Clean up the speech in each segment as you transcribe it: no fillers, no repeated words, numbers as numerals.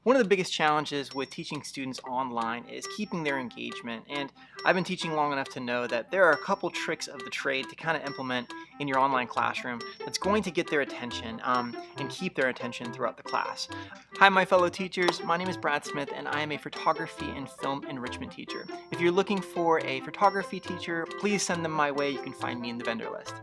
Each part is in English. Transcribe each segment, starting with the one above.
One of the biggest challenges with teaching students online is keeping their engagement, and I've been teaching long enough to know that there are a couple tricks of the trade to kind of implement in your online classroom that's going to get their attention and keep their attention throughout the class. Hi, my fellow teachers. My name is Brad Smith, and I am a photography and film enrichment teacher. If you're looking for a photography teacher, please send them my way. You can find me in the vendor list.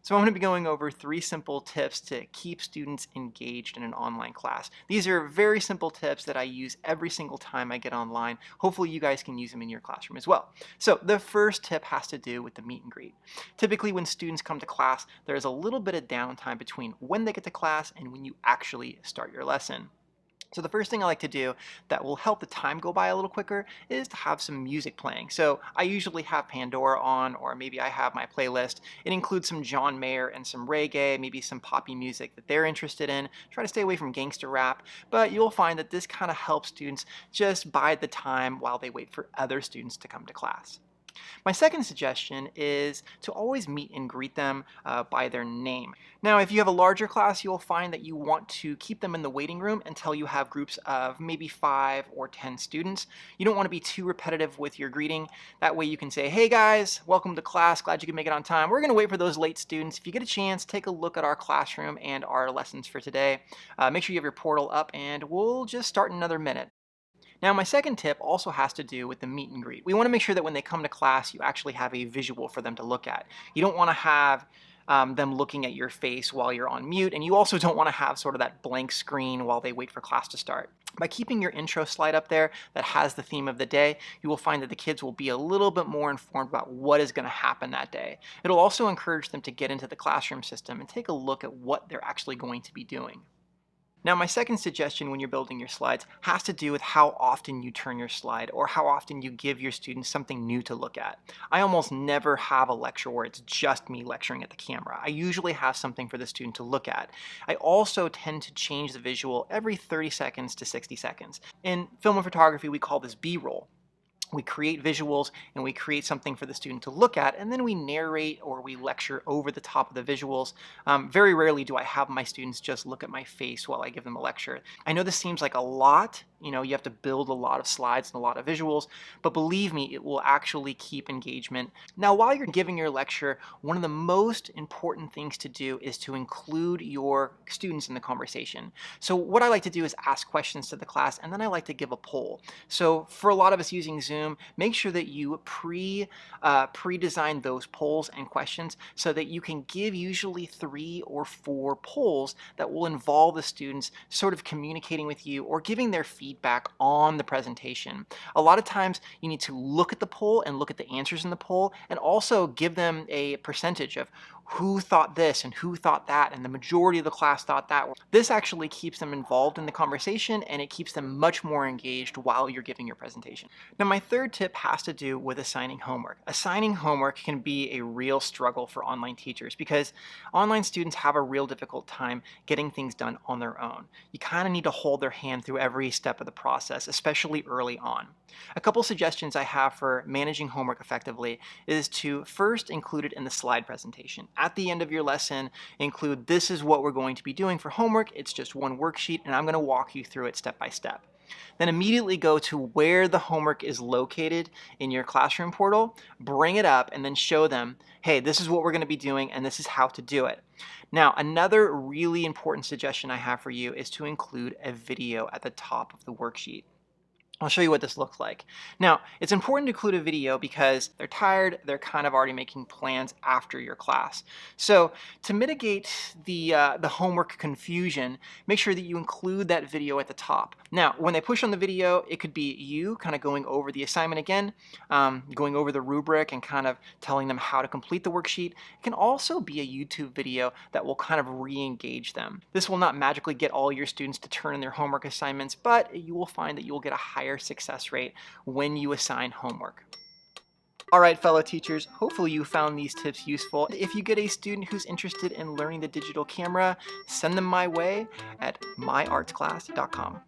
So I'm going to be going over 3 simple tips to keep students engaged in an online class. These are very simple tips that I use every single time I get online. Hopefully you guys can use them in your classroom as well. So the first tip has to do with the meet and greet. Typically when students come to class, there's a little bit of downtime between when they get to class and when you actually start your lesson. So the first thing I like to do that will help the time go by a little quicker is to have some music playing. So I usually have Pandora on, or maybe I have my playlist. It includes some John Mayer and some reggae, maybe some poppy music that they're interested in. Try to stay away from gangster rap, but you'll find that this kind of helps students just bide the time while they wait for other students to come to class. My second suggestion is to always meet and greet them by their name. Now, if you have a larger class, you'll find that you want to keep them in the waiting room until you have groups of maybe 5 or 10 students. You don't want to be too repetitive with your greeting. That way you can say, hey guys, welcome to class, glad you could make it on time. We're going to wait for those late students. If you get a chance, take a look at our classroom and our lessons for today. Make sure you have your portal up and we'll just start in another minute. Now, my second tip also has to do with the meet and greet. We want to make sure that when they come to class, you actually have a visual for them to look at. You don't want to have them looking at your face while you're on mute, and you also don't want to have sort of that blank screen while they wait for class to start. By keeping your intro slide up there that has the theme of the day, you will find that the kids will be a little bit more informed about what is going to happen that day. It'll also encourage them to get into the classroom system and take a look at what they're actually going to be doing. Now, my second suggestion when you're building your slides has to do with how often you turn your slide or how often you give your students something new to look at. I almost never have a lecture where it's just me lecturing at the camera. I usually have something for the student to look at. I also tend to change the visual every 30 seconds to 60 seconds. In film and photography, we call this B-roll. We create visuals and we create something for the student to look at, and then we narrate or we lecture over the top of the visuals. Very rarely do I have my students just look at my face while I give them a lecture. I know this seems like a lot. You know, you have to build a lot of slides and a lot of visuals, but believe me, it will actually keep engagement. Now, while you're giving your lecture, one of the most important things to do is to include your students in the conversation. So what I like to do is ask questions to the class, and then I like to give a poll. So for a lot of us using Zoom, make sure that you pre-design those polls and questions so that you can give usually 3 or 4 polls that will involve the students sort of communicating with you or giving their feedback on the presentation. A lot of times you need to look at the poll and look at the answers in the poll and also give them a percentage of who thought this and who thought that, and the majority of the class thought that. This actually keeps them involved in the conversation and it keeps them much more engaged while you're giving your presentation. Now, my third tip has to do with assigning homework. Assigning homework can be a real struggle for online teachers because online students have a real difficult time getting things done on their own. You kind of need to hold their hand through every step of the process, especially early on. A couple suggestions I have for managing homework effectively is to first include it in the slide presentation. At the end of your lesson, include this is what we're going to be doing for homework. It's just one worksheet and I'm going to walk you through it step by step. Then immediately go to where the homework is located in your classroom portal, bring it up, and then show them, hey, this is what we're going to be doing and this is how to do it. Now, another really important suggestion I have for you is to include a video at the top of the worksheet. I'll show you what this looks like. Now, it's important to include a video because they're tired, they're kind of already making plans after your class. So to mitigate the homework confusion, make sure that you include that video at the top. Now, when they push on the video, it could be you kind of going over the assignment again, going over the rubric and kind of telling them how to complete the worksheet. It can also be a YouTube video that will kind of re-engage them. This will not magically get all your students to turn in their homework assignments, but you will find that you will get a higher success rate when you assign homework. All right, fellow teachers, hopefully you found these tips useful. If you get a student who's interested in learning the digital camera, send them my way at myartsclass.com.